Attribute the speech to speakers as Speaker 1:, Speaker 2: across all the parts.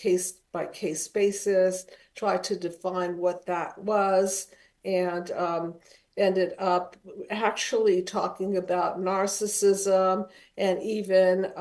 Speaker 1: case-by-case basis, tried to define what that was, and ended up actually talking about narcissism and even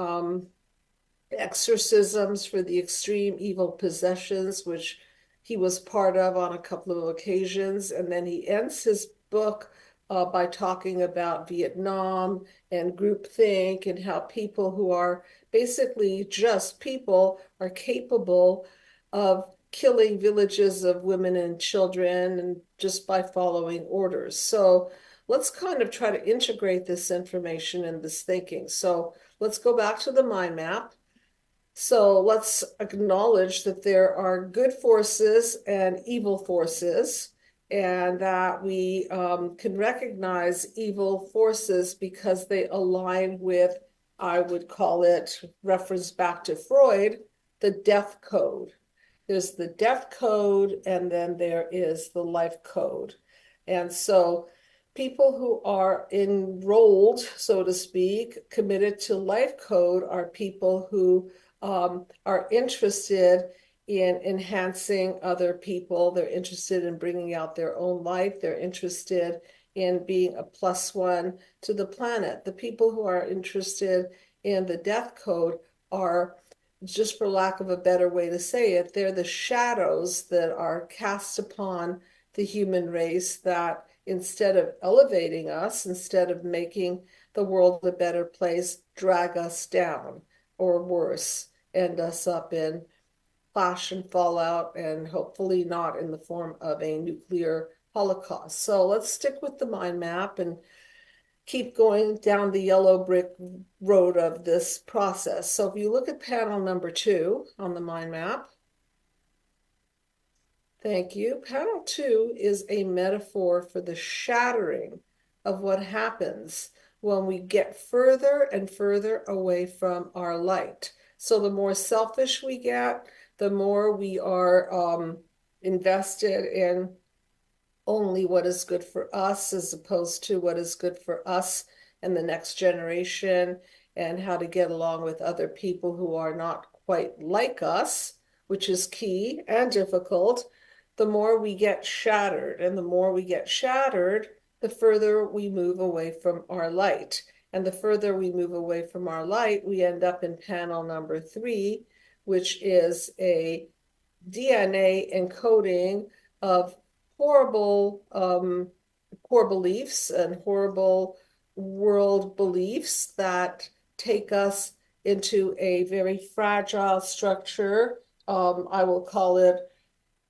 Speaker 1: exorcisms for the extreme evil possessions, which he was part of on a couple of occasions. And then he ends his book by talking about Vietnam and groupthink and how people who are basically just people are capable of killing villages of women and children and just by following orders. So let's kind of try to integrate this information and this thinking. So let's go back to the mind map. So let's acknowledge that there are good forces and evil forces, and that we can recognize evil forces because they align with, I would call it, reference back to Freud, the death code. There's the death code, and then there is the life code. And so people who are enrolled, so to speak, committed to life code are people who are interested in enhancing other people. They're interested in bringing out their own life. They're interested in being a +1 to the planet. The people who are interested in the death code are, just for lack of a better way to say it, they're the shadows that are cast upon the human race that instead of elevating us, instead of making the world a better place, drag us down, or worse, end us up in clash and fallout, and hopefully not in the form of a nuclear holocaust. So let's stick with the mind map and keep going down the yellow brick road of this process. So if you look at panel number 2 on the mind map, thank you. Panel 2 is a metaphor for the shattering of what happens when we get further and further away from our light. So the more selfish we get, the more we are invested in only what is good for us as opposed to what is good for us and the next generation, and how to get along with other people who are not quite like us, which is key and difficult. The more we get shattered, and the more we get shattered, the further we move away from our light. And the further we move away from our light, we end up in panel number 3, which is a DNA encoding of horrible core beliefs and horrible world beliefs that take us into a very fragile structure. I will call it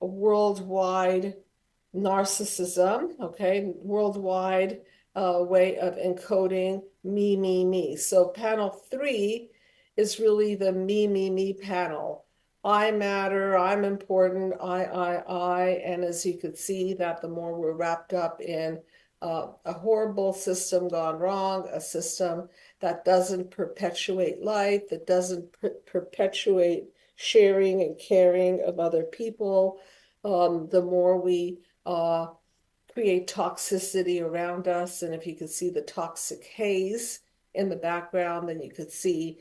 Speaker 1: a worldwide narcissism, okay? Worldwide way of encoding me. So panel 3 is really the me panel. I matter, I'm important, I. And as you could see, that the more we're wrapped up in a horrible system gone wrong, a system that doesn't perpetuate life, that doesn't perpetuate sharing and caring of other people, the more we create toxicity around us. And if you could see the toxic haze in the background, then you could see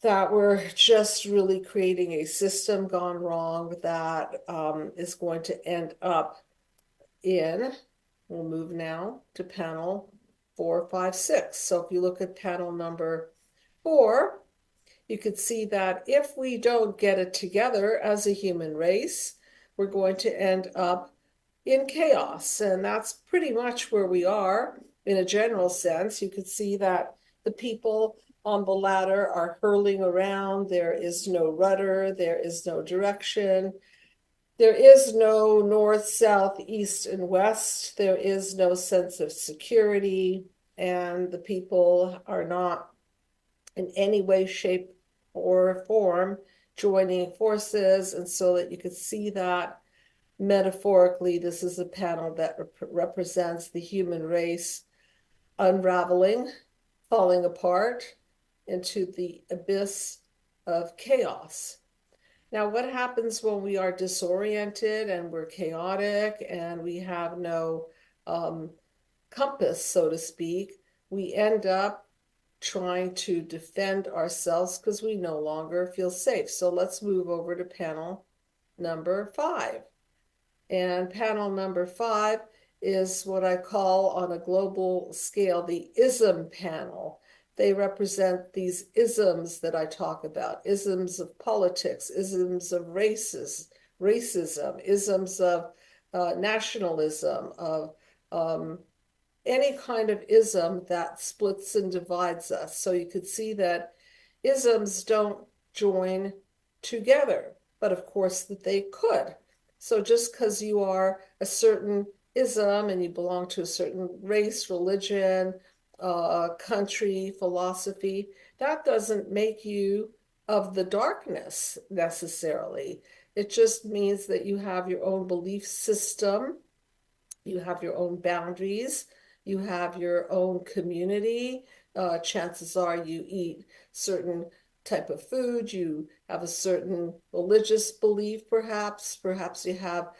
Speaker 1: that we're just really creating a system gone wrong that is going to end up in, we'll move now to panel 4, 5, 6. So if you look at panel number 4, you could see that if we don't get it together as a human race, we're going to end up in chaos. And that's pretty much where we are in a general sense. You could see that the people on the ladder are hurling around. There is no rudder. There is no direction. There is no north, south, east, and west. There is no sense of security. And the people are not in any way, shape, or form joining forces. And so that you could see that metaphorically, this is a panel that represents the human race unraveling, falling apart into the abyss of chaos. Now, what happens when we are disoriented and we're chaotic and we have no compass, so to speak? We end up trying to defend ourselves because we no longer feel safe. So let's move over to panel number 5. And panel number 5 is what I call on a global scale the ism panel. They represent these isms that I talk about, isms of politics, isms of racism, isms of nationalism, of any kind of ism that splits and divides us. So you could see that isms don't join together, but of course that they could. So just because you are a certain ism and you belong to a certain race, religion, country, philosophy, that doesn't make you of the darkness necessarily. It just means that you have your own belief system, you have your own boundaries, you have your own community. Chances are you eat certain type of food, you have a certain religious belief, perhaps you have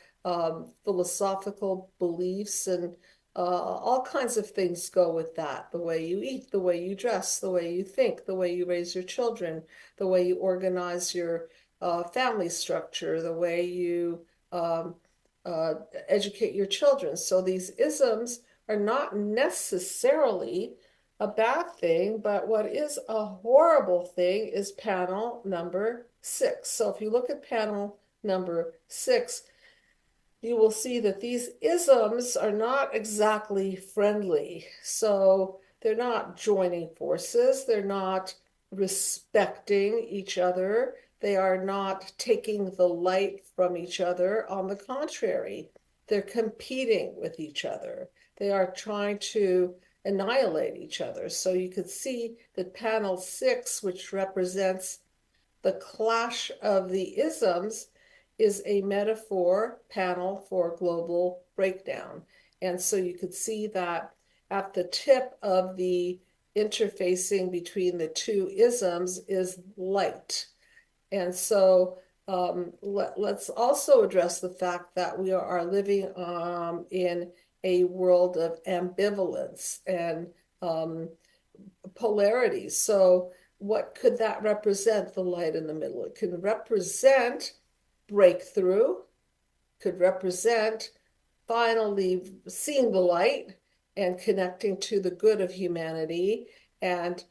Speaker 1: philosophical beliefs, and all kinds of things go with that. The way you eat, the way you dress, the way you think, the way you raise your children, the way you organize your family structure, the way you educate your children. So these isms are not necessarily a bad thing, but what is a horrible thing is panel number 6. So if you look at panel number 6, you will see that these isms are not exactly friendly. So they're not joining forces, they're not respecting each other, they are not taking the light from each other. On the contrary, they're competing with each other. They are trying to annihilate each other. So you could see that panel 6, which represents the clash of the isms, is a metaphor panel for global breakdown. And so you could see that at the tip of the interfacing between the two isms is light. And so let's also address the fact that we are living in a world of ambivalence and polarity. So what could that represent, the light in the middle? It could represent breakthrough, could represent finally seeing the light and connecting to the good of humanity and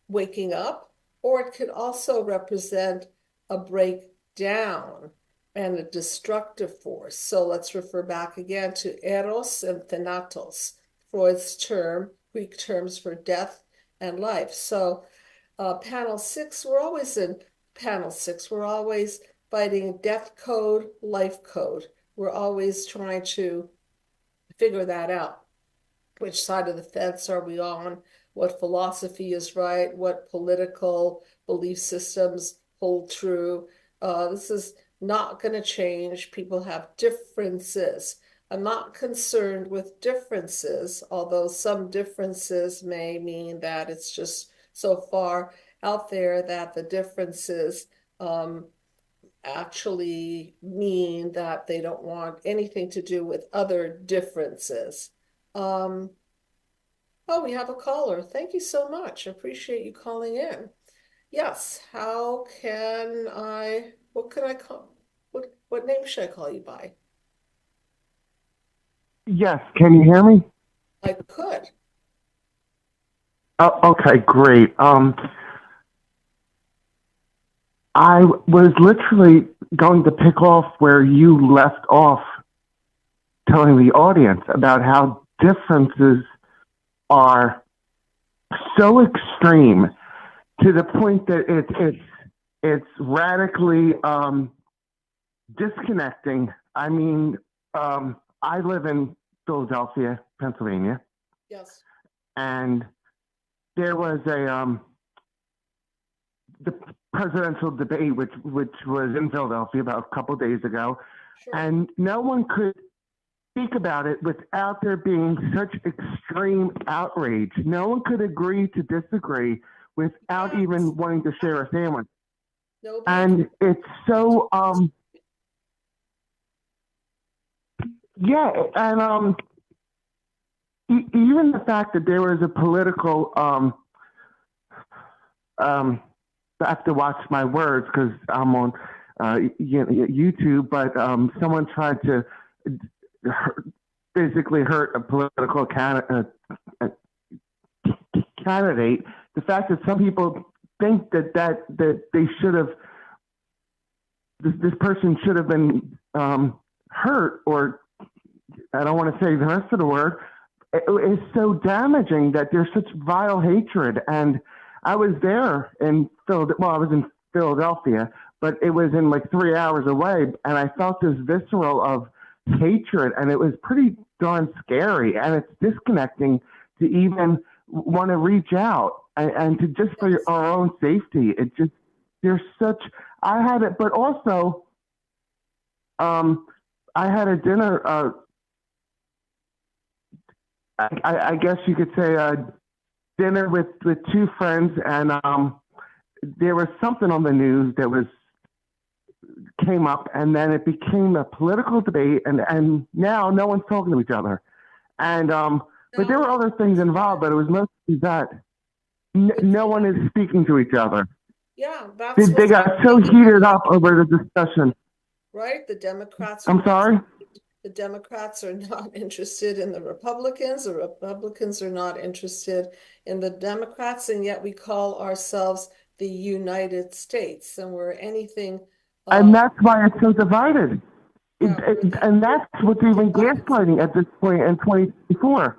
Speaker 1: waking up, or it could also represent a breakdown and a destructive force. So let's refer back again to eros and thanatos, Freud's term, Greek terms for death and life. So panel 6, we're always in panel 6, we're always fighting death code, life code. We're always trying to figure that out. Which side of the fence are we on? What philosophy is right? What political belief systems hold true? This is not going to change. People have differences. I'm not concerned with differences, although some differences may mean that it's just so far out there that the differences actually mean that they don't want anything to do with other differences. Oh, we have a caller. Thank you so much. I appreciate you calling in. Yes, what can I call, what name should I call you by?
Speaker 2: Yes, can you hear me?
Speaker 1: I could.
Speaker 2: Oh, okay, great. I was literally going to pick off where you left off, telling the audience about how differences are so extreme to the point that it's radically disconnecting. I mean, I live in Philadelphia, Pennsylvania.
Speaker 1: Yes.
Speaker 2: And there was the presidential debate, which was in Philadelphia about a couple of days ago,
Speaker 1: Sure.
Speaker 2: And no one could speak about it without there being such extreme outrage. No one could agree to disagree without even wanting to share a sandwich.
Speaker 1: Nobody.
Speaker 2: And it's so yeah, and even the fact that there was a political I have to watch my words because I'm on YouTube, but someone tried to basically hurt a political candidate. The fact that some people think that they should have, this person should have been hurt, or I don't want to say the rest of the word, it is so damaging that there's such vile hatred. And I was there in Philadelphia. Well, I was in Philadelphia, but it was in like 3 hours away, and I felt this visceral of hatred, and it was pretty darn scary. And it's disconnecting to even want to reach out and to just for our own safety. It just, there's such. I had it, but also, I had a dinner. I guess you could say a dinner with two friends, and there was something on the news that came up, and then it became a political debate, and now no one's talking to each other, and but there were other things involved, but it was mostly that no one is speaking to each other.
Speaker 1: Yeah, that's
Speaker 2: they got so heated up over the discussion.
Speaker 1: Right, the Democrats.
Speaker 2: I'm sorry.
Speaker 1: The Democrats are not interested in the Republicans. The Republicans are not interested in the Democrats, and yet we call ourselves the United States, and we're anything.
Speaker 2: And that's why it's so divided. Yeah, and that's what's even gaslighting at this point in 2024.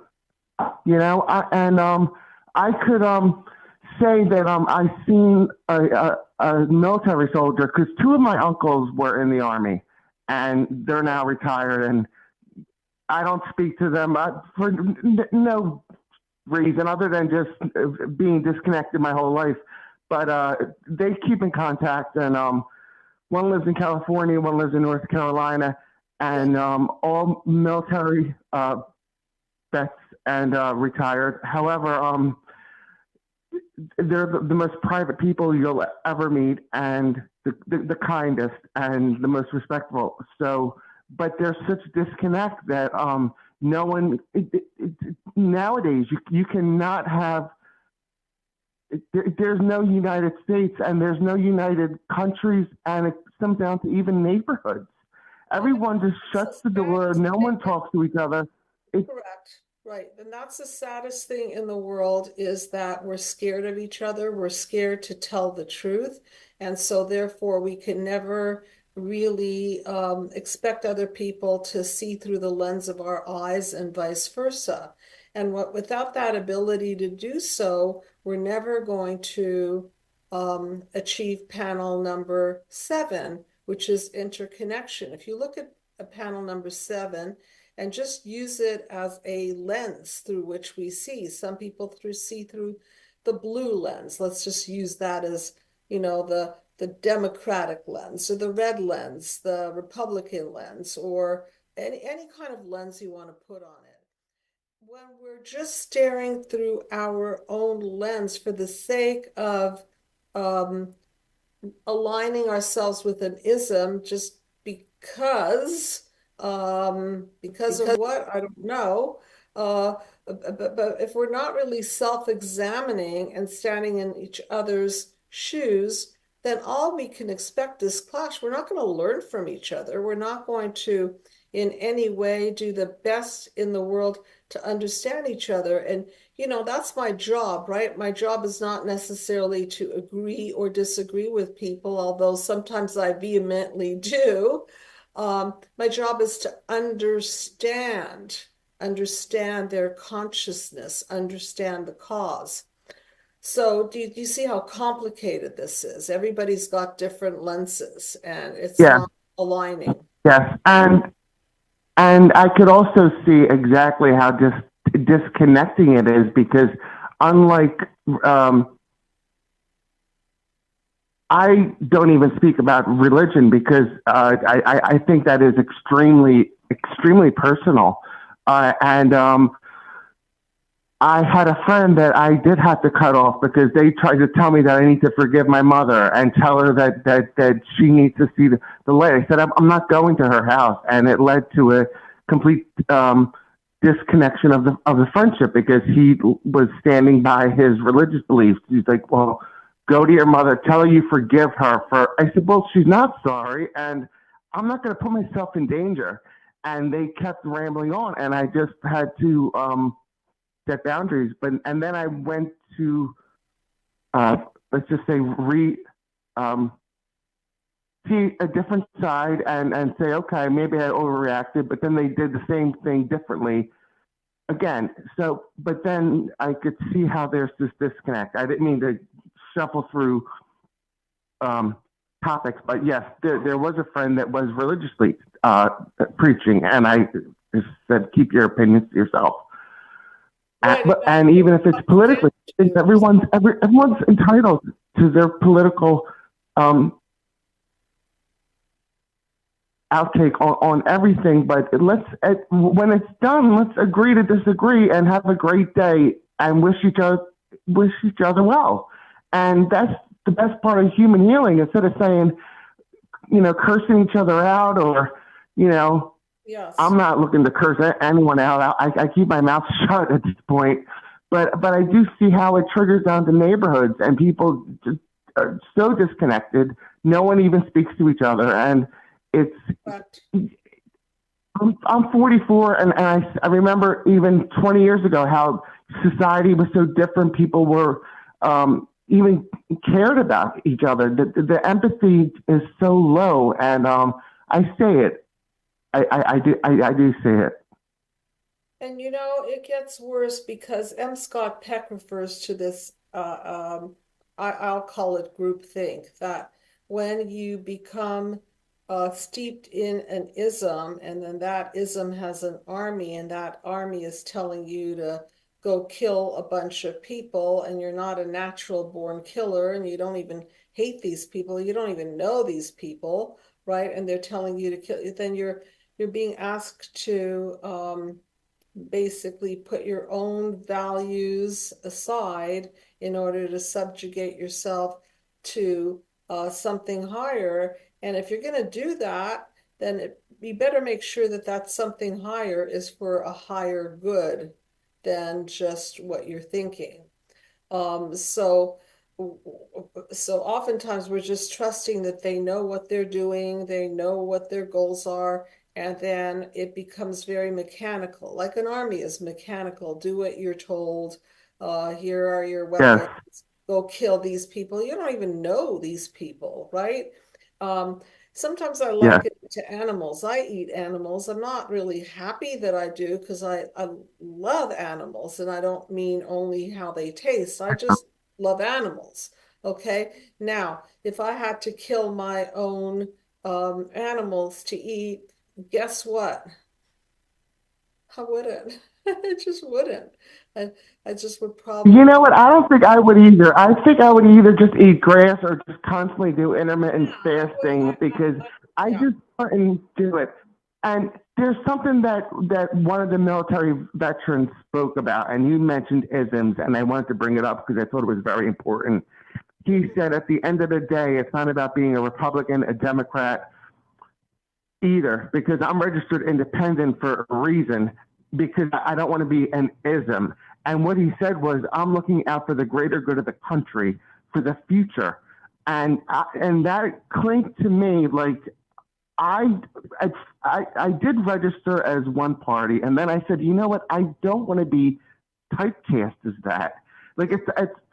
Speaker 2: You know, I could say that I've seen a military soldier, because two of my uncles were in the Army, and they're now retired, and I don't speak to them for no reason other than just being disconnected my whole life. But they keep in contact, and one lives in California, one lives in North Carolina, and all military vets and retired. However, they're the most private people you'll ever meet, and the kindest and the most respectful. So, but there's such disconnect that no one nowadays you cannot have. There's no United States, and there's no united countries, and it comes down to even neighborhoods. Everyone just shuts the door. No one talks to each other.
Speaker 1: Correct. Right. And that's the saddest thing in the world, is that we're scared of each other. We're scared to tell the truth. And so therefore we can never really expect other people to see through the lens of our eyes, and vice versa. And without that ability to do so, we're never going to achieve panel number 7, which is interconnection. If you look at a panel number 7, and just use it as a lens through which we see. Some people see through the blue lens. Let's just use that as, you know, the Democratic lens, or the red lens, the Republican lens, or any kind of lens you want to put on it. When we're just staring through our own lens for the sake of aligning ourselves with an ism, just because of what, I don't know, but if we're not really self-examining and standing in each other's shoes, then all we can expect is clash. We're not going to learn from each other. We're not going to in any way do the best in the world to understand each other. And you know, that's my job, right? My job is not necessarily to agree or disagree with people, although sometimes I vehemently do. My job is to understand their consciousness, understand the cause. So do you see how complicated this is? Everybody's got different lenses, and it's not aligning.
Speaker 2: Yes, and I could also see exactly how disconnecting it is, because unlike I don't even speak about religion, because I think that is extremely personal. And I had a friend that I did have to cut off because they tried to tell me that I need to forgive my mother and tell her that she needs to see the light. I said, I'm not going to her house. And it led to a complete disconnection of the friendship, because he was standing by his religious beliefs. He's like, well, go to your mother, tell her you forgive her for. I said, well, she's not sorry, and I'm not going to put myself in danger. And they kept rambling on, and I just had to set boundaries. But and then I went to let's just say um, see a different side and say, okay, maybe I overreacted, but then they did the same thing differently again. So, but then I could see how there's this disconnect. I didn't mean to shuffle through um, topics, but yes, there was a friend that was religiously preaching, and I just said, keep your opinions to yourself.
Speaker 1: Right,
Speaker 2: And even if it's politically, everyone's entitled to their political outtake on everything. But when it's done, let's agree to disagree and have a great day and wish each other well. And that's the best part of human healing. Instead of saying, cursing each other out or,
Speaker 1: yes.
Speaker 2: I'm not looking to curse anyone out. I keep my mouth shut at this point. But I do see how it triggers down to neighborhoods and people just are so disconnected. No one even speaks to each other. And it's, I'm 44 and I remember even 20 years ago how society was so different. People were even cared about each other. The empathy is so low. And I say it. I do say it.
Speaker 1: And it gets worse because 𝗬𝗏𝗏𝗧 refers to this, I'll call it groupthink, that when you become steeped in an ism, and then that ism has an army, and that army is telling you to go kill a bunch of people, and you're not a natural born killer, and you don't even hate these people, you don't even know these people, right? And they're telling you to kill, then you're being asked to basically put your own values aside in order to subjugate yourself to something higher. And if you're going to do that, then you better make sure that that something higher is for a higher good than just what you're thinking. So oftentimes we're just trusting that they know what they're doing, they know what their goals are, and then it becomes very mechanical, like an army is mechanical. Do what you're told. Here are your weapons.
Speaker 2: Yes.
Speaker 1: Go kill these people. You don't even know these people, right? Sometimes I
Speaker 2: Yes.
Speaker 1: liken it to animals. I eat animals. I'm not really happy that I do because I love animals, and I don't mean only how they taste. I just love animals. Okay. Now, if I had to kill my own animals to eat, guess what? I wouldn't. I just wouldn't. I, I just would
Speaker 2: You
Speaker 1: probably,
Speaker 2: know what? I don't think I would either. I think I would either just eat grass or just constantly do intermittent
Speaker 1: yeah, I would,
Speaker 2: fasting because I
Speaker 1: yeah.
Speaker 2: just couldn't do it. And there's something that one of the military veterans spoke about, and you mentioned isms, and I wanted to bring it up because I thought it was very important. He said, at the end of the day, it's not about being a Republican, a Democrat, either, because I'm registered independent for a reason, because I don't want to be an ism. And what he said was, I'm looking out for the greater good of the country, for the future. And that clinked to me like I, I did register as one party, and then I said, you know what? I don't want to be typecast as that. Like it's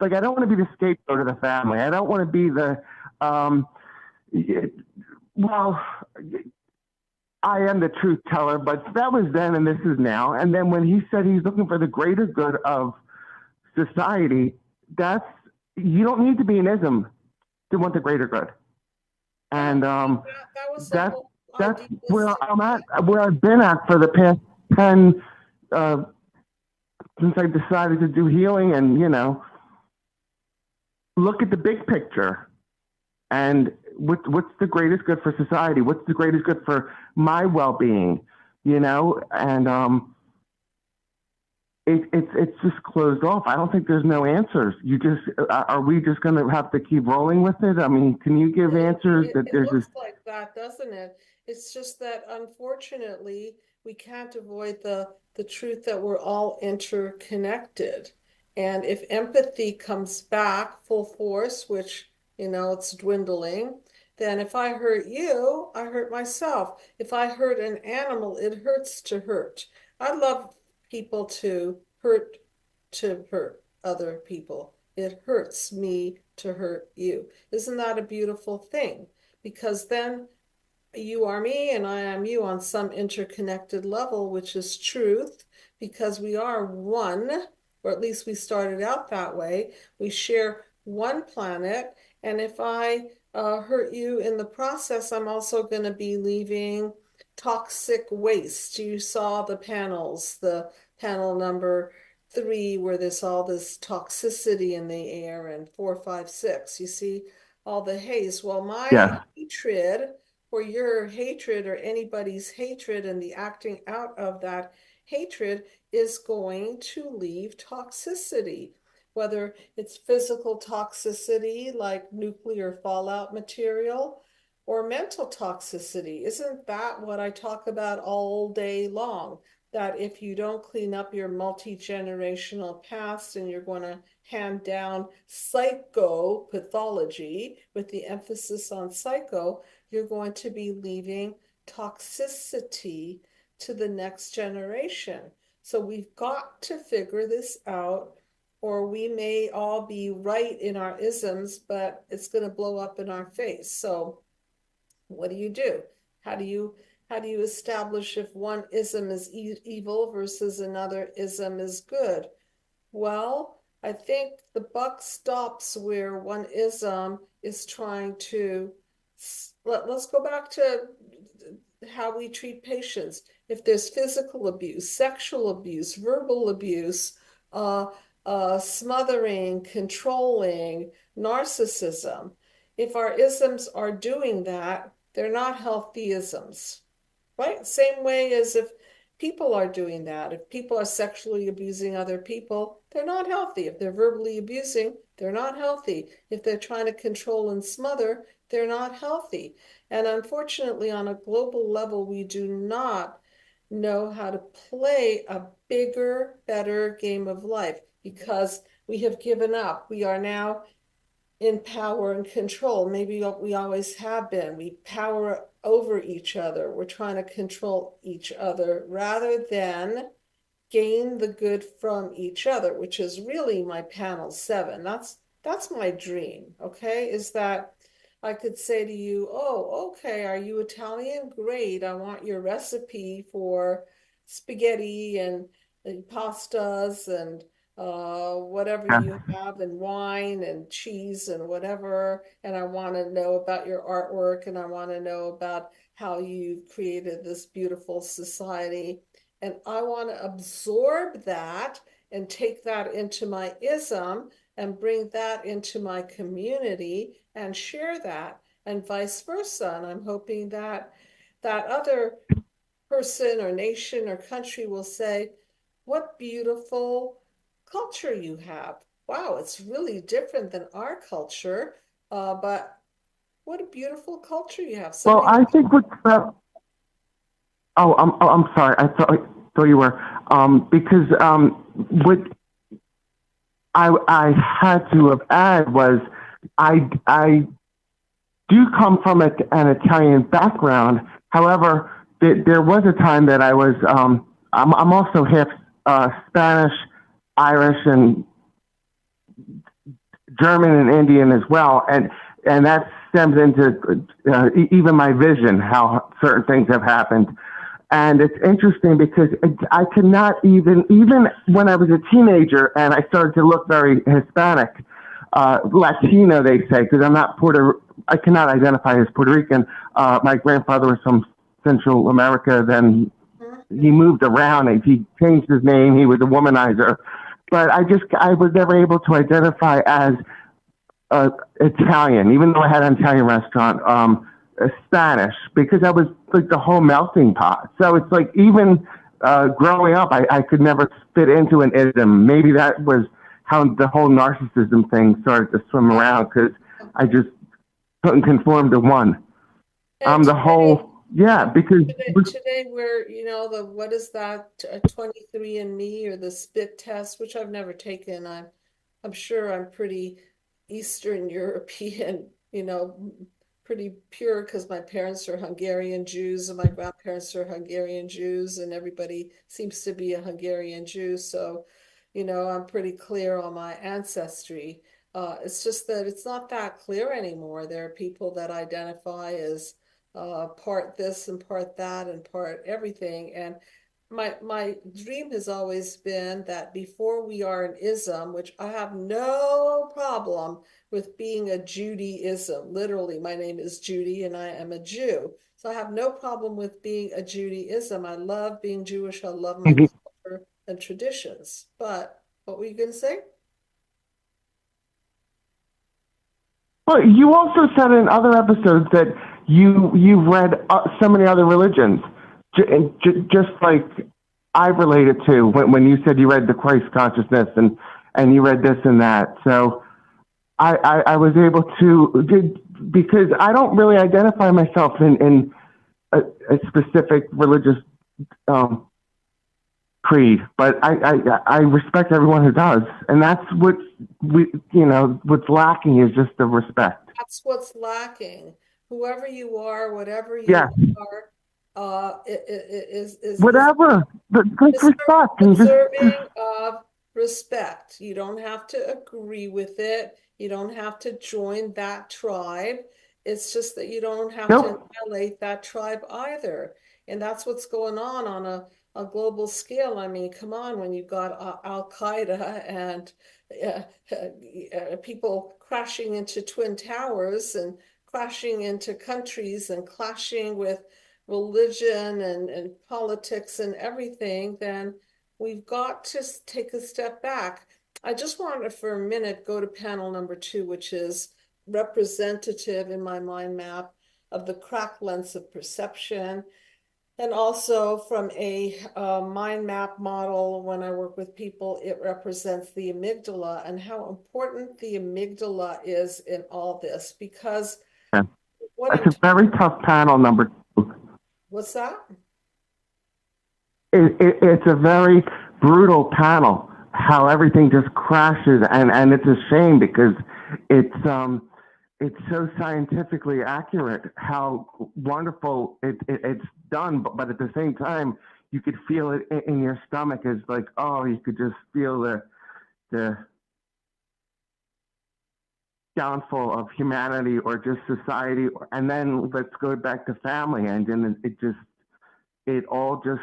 Speaker 2: like I don't want to be the scapegoat of the family. I don't want to be the um, well, I am the truth teller, but that was then and this is now. And then when he said he's looking for the greater good of society, that's you don't need to be an ism to want the greater good.
Speaker 1: Yeah,
Speaker 2: And
Speaker 1: that was the
Speaker 2: that's
Speaker 1: whole
Speaker 2: that's where
Speaker 1: idealistic.
Speaker 2: I'm at, where I've been at for the past 10 uh, since I decided to do healing, and look at the big picture and what's the greatest good for society? What's the greatest good for my well-being? And it's just closed off. I don't think there's no answers. You just are we just going to have to keep rolling with it? I mean, can you give answers that
Speaker 1: It
Speaker 2: there's this?
Speaker 1: looks like that, doesn't it? It's just that unfortunately we can't avoid the truth that we're all interconnected. And if empathy comes back full force, which, it's dwindling, then if I hurt you, I hurt myself. If I hurt an animal, it hurts to hurt. I love people to hurt other people. It hurts me to hurt you. Isn't that a beautiful thing? Because then you are me and I am you on some interconnected level, which is truth, because we are one, or at least we started out that way. We share one planet, and if I hurt you in the process, I'm also going to be leaving toxic waste. You saw the panels, the panel number 3, where there's all this toxicity in the air, and 4, 5, 6. You see all the haze. Well, my
Speaker 2: Yes.
Speaker 1: hatred or your hatred or anybody's hatred and the acting out of that hatred is going to leave toxicity, whether it's physical toxicity like nuclear fallout material or mental toxicity. Isn't that what I talk about all day long? That if you don't clean up your multi-generational past and you're going to hand down psychopathology with the emphasis on psycho, you're going to be leaving toxicity to the next generation. So we've got to figure this out, or we may all be right in our isms, but it's going to blow up in our face. So what do you do? How do you establish if one ism is evil versus another ism is good? Well, I think the buck stops where one ism is trying to let's go back to how we treat patients. If there's physical abuse, sexual abuse, verbal abuse, smothering, controlling, narcissism, if our isms are doing that, they're not healthy isms, right? Same way as if people are doing that. If people are sexually abusing other people, they're not healthy. If they're verbally abusing, they're not healthy. If they're trying to control and smother, they're not healthy. And unfortunately, on a global level, we do not know how to play a bigger, better game of life because we have given up. We are now in power and control. Maybe we always have been. We power over each other. We're trying to control each other rather than gain the good from each other, which is really my panel 7. That's my dream, okay? Is that I could say to you, oh, okay, are you Italian? Great. I want your recipe for spaghetti and pastas and whatever
Speaker 2: Yeah.
Speaker 1: you have, and wine and cheese and whatever. And I want to know about your artwork, and I want to know about how you've created this beautiful society. And I want to absorb that and take that into my ism and bring that into my community and share that, and vice versa. And I'm hoping that that other person or nation or country will say, what beautiful culture you have. Wow, it's really different than our culture, but what a beautiful culture you have.
Speaker 2: Well,
Speaker 1: Somebody
Speaker 2: I think what. I'm sorry. I thought you were. Because what I had to have added was I do come from an Italian background. However, there was a time that I was. I'm also half Spanish, Irish, and German and Indian as well, and that stems into even my vision, how certain things have happened. And it's interesting because I could not even when I was a teenager and I started to look very Hispanic, Latino, they say, because I cannot identify as Puerto Rican. My grandfather was from Central America, then he moved around and he changed his name. He was a womanizer. But I was never able to identify as Italian, even though I had an Italian restaurant, Spanish, because I was like the whole melting pot. So it's like even growing up, I could never fit into an ism. Maybe that was how the whole narcissism thing started to swim around, because I just couldn't conform to one. I'm the whole Yeah, because
Speaker 1: Today we're, what is that, 23andMe or the spit test, which I've never taken. I'm sure I'm pretty Eastern European, pretty pure because my parents are Hungarian Jews and my grandparents are Hungarian Jews and everybody seems to be a Hungarian Jew. So, I'm pretty clear on my ancestry. It's just that it's not that clear anymore. There are people that identify as part this and part that and part everything. And my dream has always been that before we are an ism, which I have no problem with being a Judaism. Literally, my name is Judy and I am a Jew. So I have no problem with being a Judaism. I love being Jewish. I love my culture and traditions. But what were you going to say?
Speaker 2: well, you also said in other episodes that you've read so many other religions, just like I related to when you said you read the Christ consciousness and you read this and that. So I was able to, because I don't really identify myself in a specific religious creed, but I respect everyone who does, and that's what's lacking is just the respect.
Speaker 1: That's what's lacking. Whoever you are, whatever you
Speaker 2: Yeah,
Speaker 1: are, is
Speaker 2: whatever, but respect and
Speaker 1: deserving of respect. You don't have to agree with it. You don't have to join that tribe. It's just that you don't have to
Speaker 2: nope.
Speaker 1: annihilate that tribe either. And that's what's going on a global scale. I mean, come on, when you've got Al-Qaeda and people crashing into twin towers and crashing into countries and clashing with religion and politics and everything, then we've got to take a step back. I just wanted to, for a minute, go to panel number 2, which is representative in my mind map of the cracked lens of perception. And also from a mind map model, when I work with people, it represents the amygdala and how important the amygdala is in all this. Because
Speaker 2: Yeah.
Speaker 1: what
Speaker 2: That's
Speaker 1: I'm
Speaker 2: a very tough panel, number 2.
Speaker 1: what's that?
Speaker 2: It's a very brutal panel, how everything just crashes, and it's a shame because it's so scientifically accurate how wonderful it's done, but at the same time you could feel it in your stomach as like, oh, you could just feel the downfall of humanity or just society, and then let's go back to family, and then it all just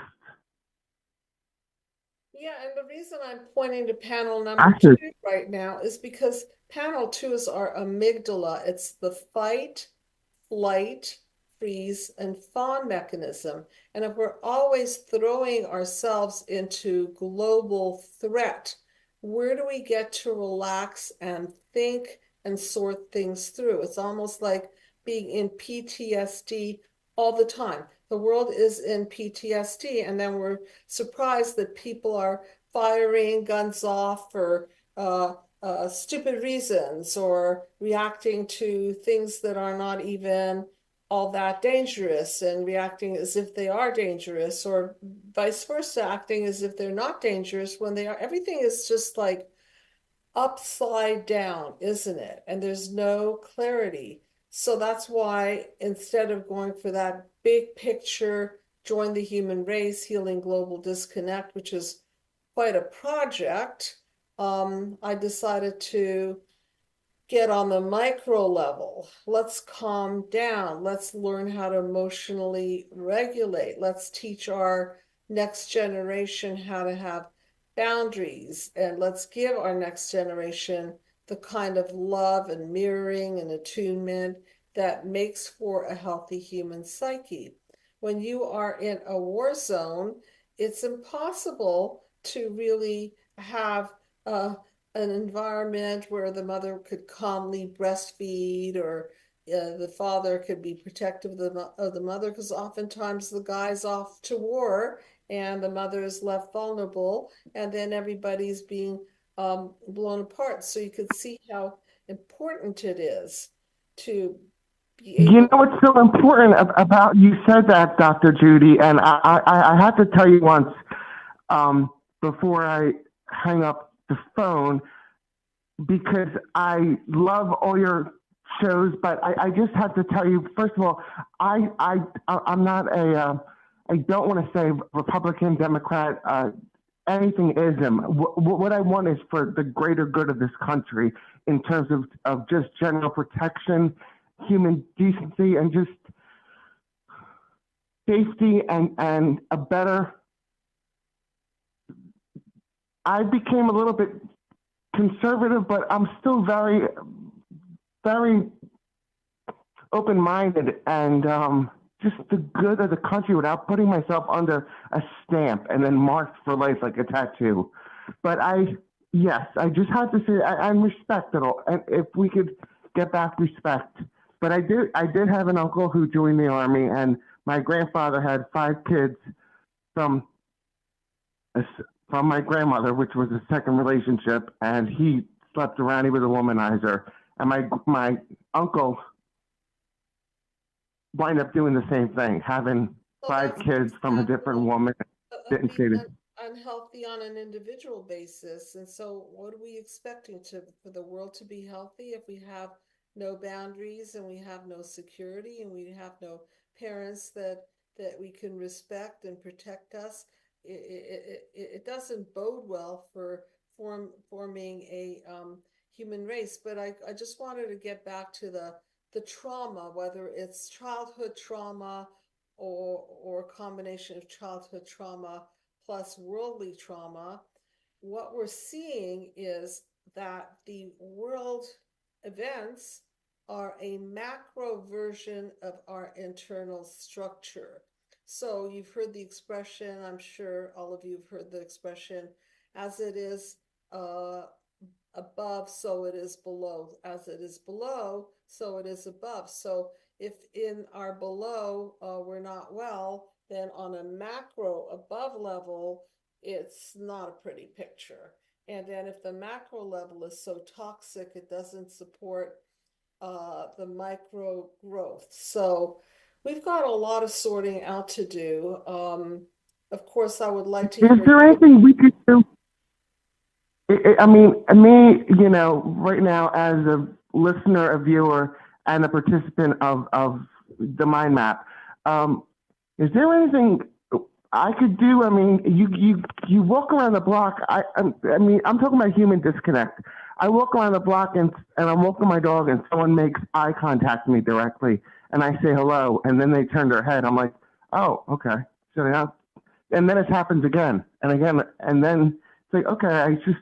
Speaker 1: Yeah, and the reason I'm pointing to panel number
Speaker 2: crashes.
Speaker 1: 2 right now is because panel 2 is our amygdala. It's the fight, flight, freeze, and fawn mechanism. And if we're always throwing ourselves into global threat, where do we get to relax and think and sort things through? It's almost like being in PTSD all the time. The world is in PTSD, and then we're surprised that people are firing guns off for stupid reasons or reacting to things that are not even all that dangerous and reacting as if they are dangerous, or vice versa, acting as if they're not dangerous when they are. Everything is just like upside down, isn't it? And there's no clarity. So that's why instead of going for that big picture, join the human race, healing global disconnect, which is quite a project, I decided to get on the micro level. Let's calm down. Let's learn how to emotionally regulate. Let's teach our next generation how to have boundaries. And let's give our next generation the kind of love and mirroring and attunement that makes for a healthy human psyche. When you are in a war zone, it's impossible to really have an environment where the mother could calmly breastfeed, or the father could be protective of the mother, because oftentimes the guy's off to war and the mother is left vulnerable, and then everybody's being blown apart. So you could see how important it is to be
Speaker 2: You
Speaker 1: able.
Speaker 2: know what's so important about you said that, Dr. Judy, and I had to tell you once before I hang up the phone because I love all your shows, but I just have to tell you first of all, I'm not a I don't want to say Republican, Democrat, anything ism. What I want is for the greater good of this country in terms of just general protection, human decency, and just safety and a better. I became a little bit conservative, but I'm still very, very open-minded and just the good of the country without putting myself under a stamp and then marked for life like a tattoo. But yes, I just have to say I'm respectable, and if we could get back respect. But I did have an uncle who joined the army, and my grandfather had 5 kids from my grandmother, which was a second relationship, and he slept around. He was a womanizer, and my uncle wind up doing the same thing, having
Speaker 1: So
Speaker 2: 5
Speaker 1: that's
Speaker 2: kids from a different woman.
Speaker 1: of
Speaker 2: Didn't
Speaker 1: being
Speaker 2: say this.
Speaker 1: unhealthy on an individual basis. And so what are we expecting for the world to be healthy if we have no boundaries and we have no security and we have no parents that we can respect and protect us? It doesn't bode well for forming a human race. But I just wanted to get back to the trauma, whether it's childhood trauma or a combination of childhood trauma plus worldly trauma. What we're seeing is that the world events are a macro version of our internal structure. So you've heard the expression, I'm sure all of you have heard the expression, as it is above, so it is below. As it is below, so it is above. So if in our below we're not well, then on a macro above level, it's not a pretty picture. And then if the macro level is so toxic, it doesn't support the micro growth. So we've got a lot of sorting out to do. Of course, I would like to
Speaker 2: Is
Speaker 1: hear.
Speaker 2: there anything we could do? I mean, me, right now as a listener, a viewer, and a participant of the mind map, is there anything I could do? I mean, you walk around the block. I mean, I'm talking about human disconnect. I walk around the block and I'm walking my dog, and someone makes eye contact with me directly, and I say hello, and then they turn their head. I'm like, oh, okay. So now, and then it happens again and again, and then it's like, okay, I just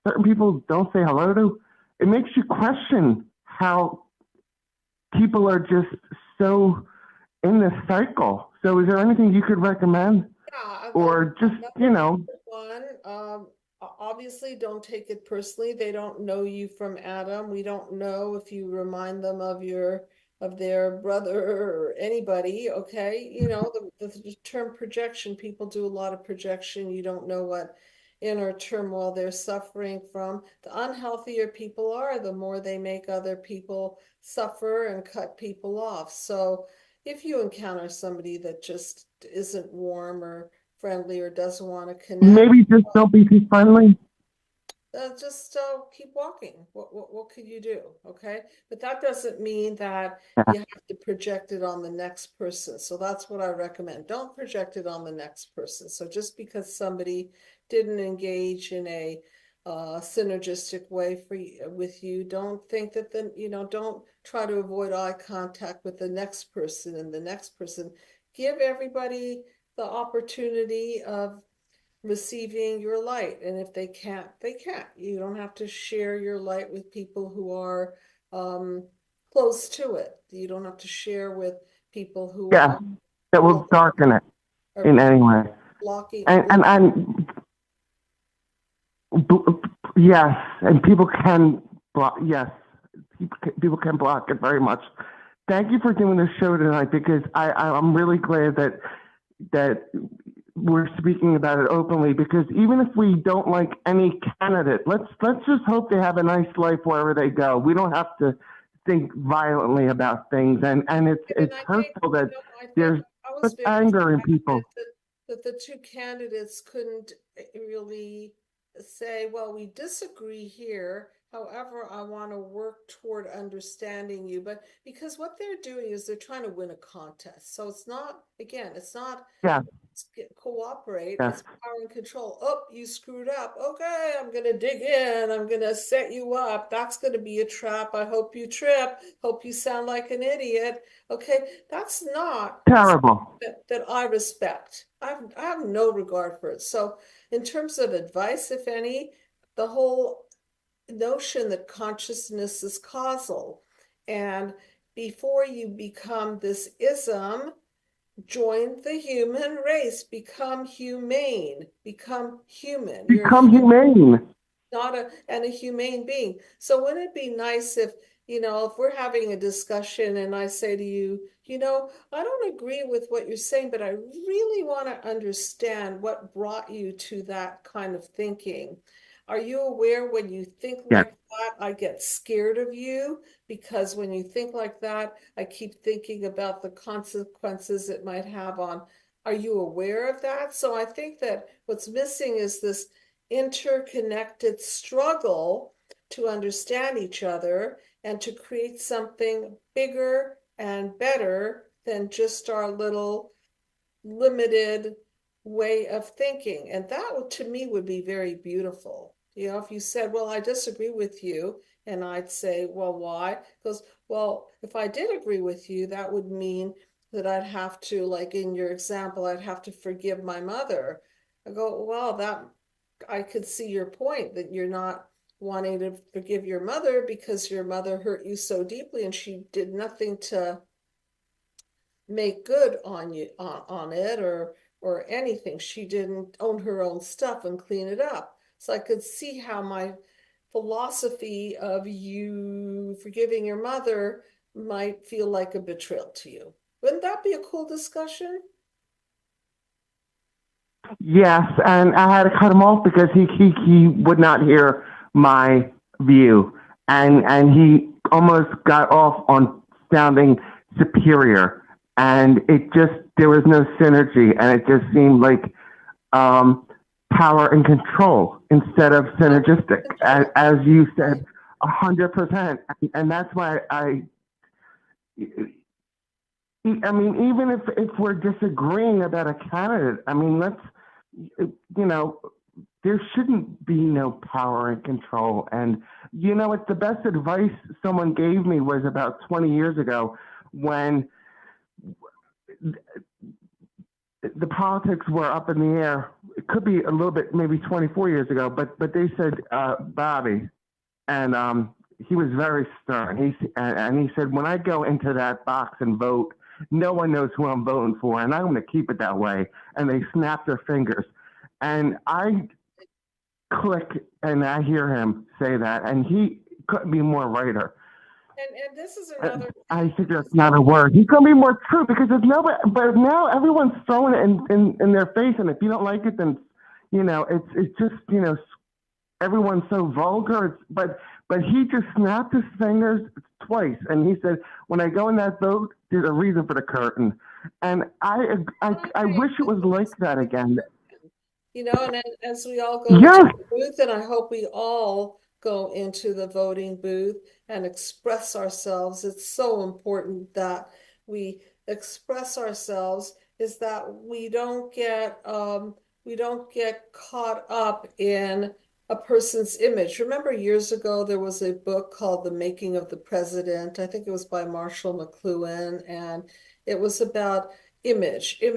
Speaker 2: certain people don't say hello to. It makes you question how people are just so in this cycle. So is there anything you could recommend?
Speaker 1: Yeah,
Speaker 2: Or just,
Speaker 1: one, obviously don't take it personally. They don't know you from Adam. We don't know if you remind them of their brother or anybody, okay? The term projection, people do a lot of projection. You don't know what inner turmoil they're suffering from. The unhealthier people are, the more they make other people suffer and cut people off. So if you encounter somebody that just isn't warm or friendly or doesn't want to connect,
Speaker 2: maybe just don't be too friendly.
Speaker 1: just keep walking. What could you do? Okay. But that doesn't mean that
Speaker 2: Yeah.
Speaker 1: you have to project it on the next person. So that's what I recommend. Don't project it on the next person. So just because somebody didn't engage in a synergistic way with you, don't think that don't try to avoid eye contact with the next person and the next person. Give everybody the opportunity of receiving your light. And if they can't, they can't. You don't have to share your light with people who are close to it. You don't have to share with people who
Speaker 2: Yeah, that will darken it
Speaker 1: are
Speaker 2: in any way.
Speaker 1: blocking.
Speaker 2: And yes, and people can block. Yes, people can block it very much. Thank you for doing this show tonight, because I'm really glad that we're speaking about it openly, because even if we don't like any candidate, let's just hope they have a nice life wherever they go. We don't have to think violently about things, and it's
Speaker 1: I think,
Speaker 2: hurtful that
Speaker 1: I think
Speaker 2: there's
Speaker 1: I was
Speaker 2: such
Speaker 1: very
Speaker 2: anger in
Speaker 1: sad
Speaker 2: people.
Speaker 1: that the two candidates couldn't really say, well, we disagree here. However, I want to work toward understanding you. But because what they're doing is they're trying to win a contest. So it's not, again, it's not
Speaker 2: Yeah,
Speaker 1: cooperate,
Speaker 2: yes.
Speaker 1: it's power and control. Oh, you screwed up. Okay, I'm gonna dig in. I'm gonna set you up. That's gonna be a trap. I hope you trip. Hope you sound like an idiot. Okay, that's not
Speaker 2: Terrible.
Speaker 1: that I respect. I have no regard for it. So, in terms of advice, if any, the whole notion that consciousness is causal, and before you become this ism, join the human race, become humane, become human. You're a
Speaker 2: Become humane.
Speaker 1: not a humane being. So wouldn't it be nice if, if we're having a discussion and I say to you, I don't agree with what you're saying, but I really want to understand what brought you to that kind of thinking. Are you aware when you think
Speaker 2: Yes.
Speaker 1: like that, I get scared of you? Because when you think like that, I keep thinking about the consequences it might have on. Are you aware of that? So I think that what's missing is this interconnected struggle to understand each other and to create something bigger and better than just our little limited way of thinking. And that would, to me, would be very beautiful. If you said, well, I disagree with you, and I'd say, well, why? Because, well, if I did agree with you, that would mean that I'd have to, like in your example, I'd have to forgive my mother. I go, well, that I could see your point that you're not wanting to forgive your mother because your mother hurt you so deeply and she did nothing to make good on you on it or anything. She didn't own her own stuff and clean it up. So I could see how my philosophy of you forgiving your mother might feel like a betrayal to you. Wouldn't that be a cool discussion?
Speaker 2: Yes, and I had to cut him off because he would not hear my view, and he almost got off on sounding superior, and it just there was no synergy, and it just seemed like power and control instead of synergistic, as you said, 100%, and that's why I mean, even if we're disagreeing about a candidate, I mean, let's, you know, there shouldn't be no power and control. And, what the best advice someone gave me was about 20 years ago when the politics were up in the air. It could be a little bit, maybe 24 years ago, but they said, Bobby, and he was very stern. And he said, when I go into that box and vote, no one knows who I'm voting for, and I'm going to keep it that way. And they snap their fingers. And I click, and I hear him say that, and he couldn't be more righter.
Speaker 1: And this is another.
Speaker 2: I think that's not a word. He couldn't be more true because there's nobody. But now everyone's throwing it in their face, and if you don't like it, then it's just everyone's so vulgar. But he just snapped his fingers twice, and he said, "When I go in that vote, there's a reason for the curtain." And I wish it was like that again.
Speaker 1: And as we all go
Speaker 2: Yes.
Speaker 1: into the booth, and I hope we all go into the voting booth and express ourselves. It's so important that we express ourselves, is that we don't get caught up in a person's image. Remember years ago there was a book called The Making of the President. I think it was by Marshall McLuhan, and it was about image, who's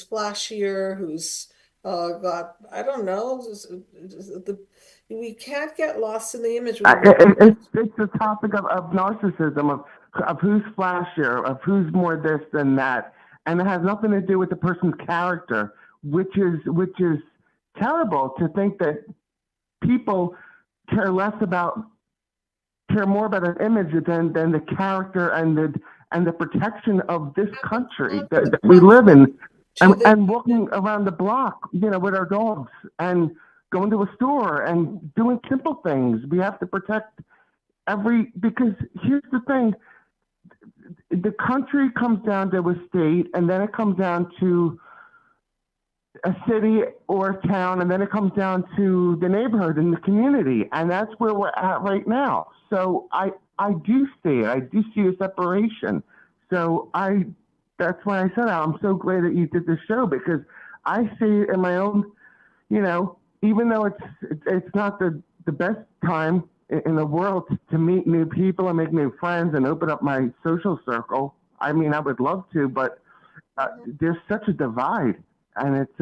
Speaker 1: flashier, who's got, I don't know, we can't get lost in the image.
Speaker 2: It's the topic of narcissism, of who's flashier, of who's more this than that, and it has nothing to do with the person's character, which is terrible to think that people care more about an image than the character and the protection of this country that we live in, and walking around the block, with our dogs and going to a store and doing simple things. We have to protect because here's the thing, the country comes down to a state, and then it comes down to a city or a town, and then it comes down to the neighborhood and the community, and that's where we're at right now. So I do see it. I do see a separation. So that's why I said I'm so glad that you did this show, because I see it in my own, even though it's not the best time in the world to meet new people and make new friends and open up my social circle. I mean, I would love to, but there's such a divide, and it's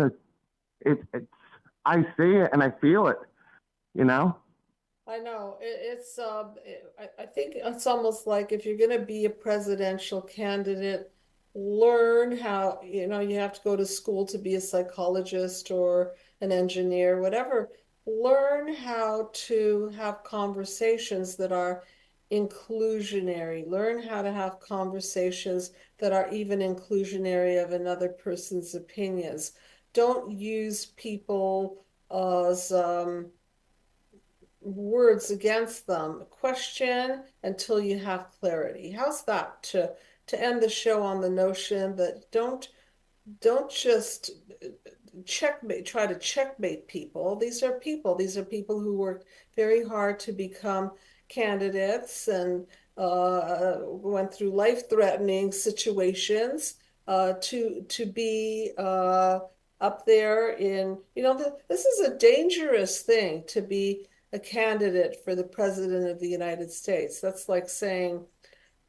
Speaker 2: I see it and I feel it,
Speaker 1: I know I think it's almost like if you're going to be a presidential candidate, learn how, you have to go to school to be a psychologist or an engineer, whatever. Learn how to have conversations that are inclusionary. Learn how to have conversations that are even inclusionary of another person's opinions. Don't use people as words against them. Question until you have clarity. How's that to end the show on the notion that don't just try to checkmate people. These are people. These are people who worked very hard to become candidates and went through life-threatening situations to be up there in, this is a dangerous thing to be a candidate for the president of the United States. That's like saying,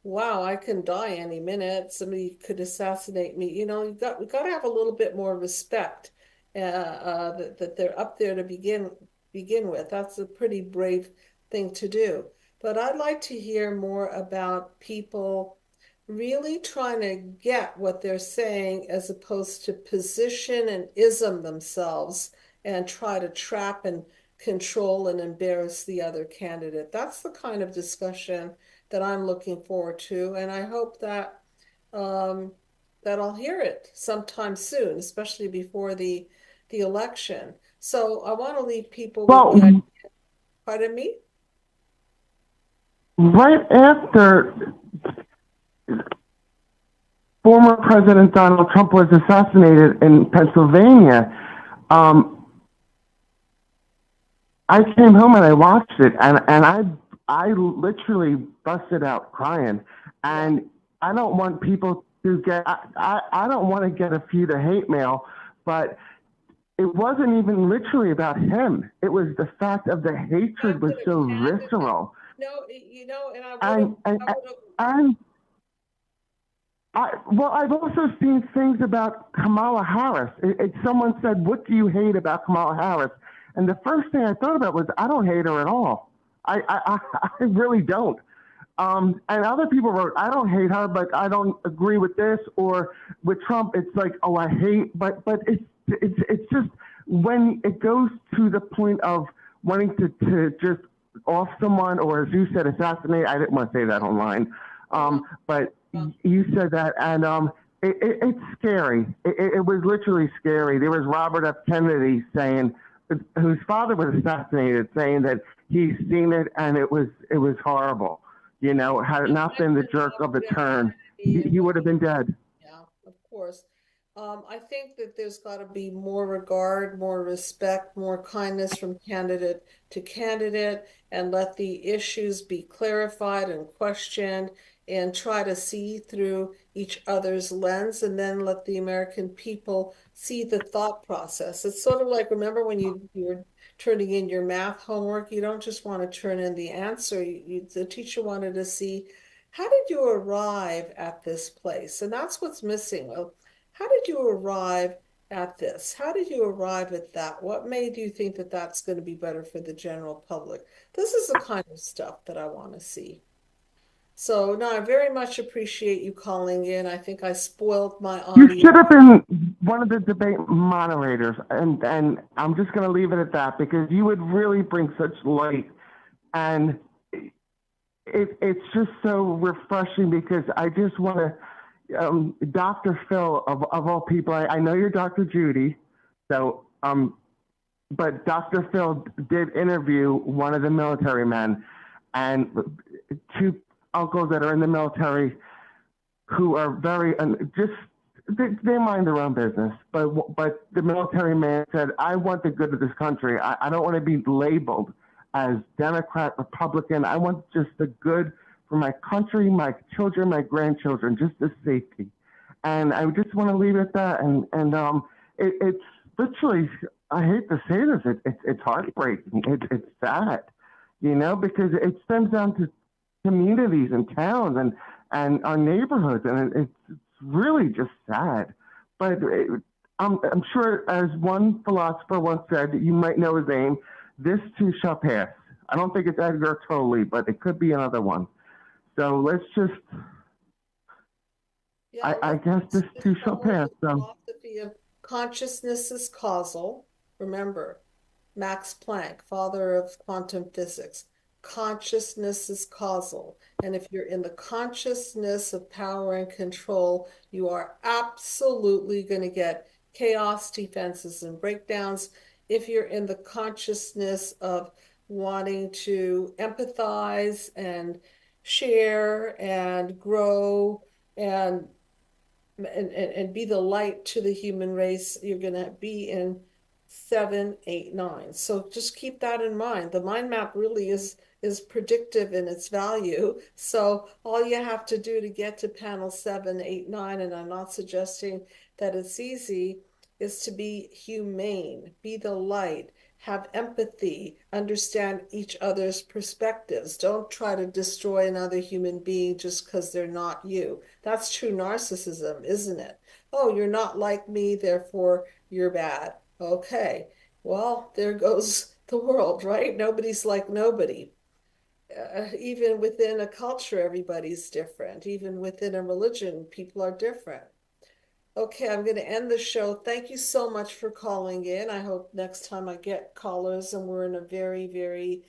Speaker 1: wow, I can die any minute. Somebody could assassinate me. We got to have a little bit more respect that they're up there to begin with. That's a pretty brave thing to do. But I'd like to hear more about people really trying to get what they're saying as opposed to position and ism themselves and try to trap and control and embarrass the other candidate. That's the kind of discussion that I'm looking forward to, and I hope that that I'll hear it sometime soon, especially before the election. So I want to leave people with the idea. Pardon me?
Speaker 2: Right after former President Donald Trump was assassinated in Pennsylvania, I came home and I watched it, and I literally busted out crying. And I don't want people to get, I don't want to get a few to hate mail, but it wasn't even literally about him. It was the fact of the hatred was so visceral.
Speaker 1: No,
Speaker 2: well, I've also seen things about Kamala Harris. Someone said, "What do you hate about Kamala Harris?" And the first thing I thought about was, I don't hate her at all. I really don't. And other people wrote, I don't hate her, but I don't agree with this. Or with Trump, it's like, oh, I hate. But it's just when it goes to the point of wanting to just off someone, or as you said, assassinate. I didn't want to say that online, but you said that, and it's scary. It was literally scary. There was Robert F. Kennedy saying, whose father was assassinated, saying that he's seen it and it was horrible. Had it not been the jerk of the turn, he would have been dead.
Speaker 1: Yeah, of course. I think that there's got to be more regard, more respect, more kindness from candidate to candidate, and let the issues be clarified and questioned and try to see through each other's lens, and then let the American people see the thought process. It's sort of like, remember when you're turning in your math homework, you don't just want to turn in the answer. The teacher wanted to see, how did you arrive at this place? And that's what's missing. Well, how did you arrive at this? How did you arrive at that? What made you think that that's going to be better for the general public? This is the kind of stuff that I want to see. So, no, I very much appreciate you calling in. I think I spoiled my audience.
Speaker 2: You should have been one of the debate moderators, and I'm just going to leave it at that, because you would really bring such light, and it's just so refreshing, because I just want to, Dr. Phil, of all people, I know you're Dr. Judy, so, but Dr. Phil did interview one of the military men, and two uncles that are in the military who are very they mind their own business, but the military man said, I want the good of this country. I don't want to be labeled as Democrat, Republican. I want just the good for my country, my children, my grandchildren, just the safety. And I just want to leave it at that. It's literally, I hate to say this, it's heartbreaking. It's sad, because it stems down to communities and towns and our neighborhoods, and it's really just sad. But I'm sure, as one philosopher once said, you might know his name, this too shall pass. I don't think it's 𝗦𝗛𝗏𝗏𝗘, but it could be another one. So let's just,
Speaker 1: Yeah,
Speaker 2: I guess this too shall pass.
Speaker 1: The philosophy of consciousness is causal. Remember, Max Planck, father of quantum physics, consciousness is causal. And if you're in the consciousness of power and control, you are absolutely going to get chaos, defenses, and breakdowns. If you're in the consciousness of wanting to empathize and share and grow and be the light to the human race, you're going to be in 7, 8, 9. So just keep that in mind. The mind map really is predictive in its value. So all you have to do to get to panel 7, 8, 9, and I'm not suggesting that it's easy, is to be humane, be the light, have empathy, understand each other's perspectives. Don't try to destroy another human being just because they're not you. That's true narcissism, isn't it? Oh, you're not like me, therefore you're bad. Okay, well, there goes the world, right? Nobody's like nobody. Even within a culture, everybody's different. Even within a religion, people are different. Okay, I'm going to end the show. Thank you so much for calling in. I hope next time I get callers and we're in a very, very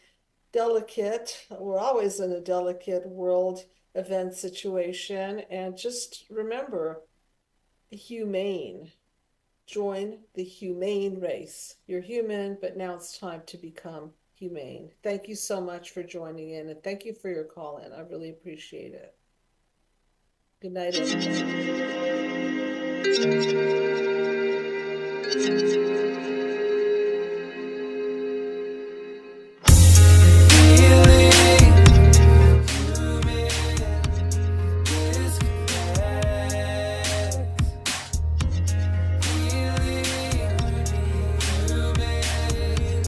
Speaker 1: we're always in a delicate world event situation. And just remember, humane. Join the humane race. You're human, but now it's time to become humane. Thank you so much for joining in, and thank you for your call in. I really appreciate it. Good night, everybody.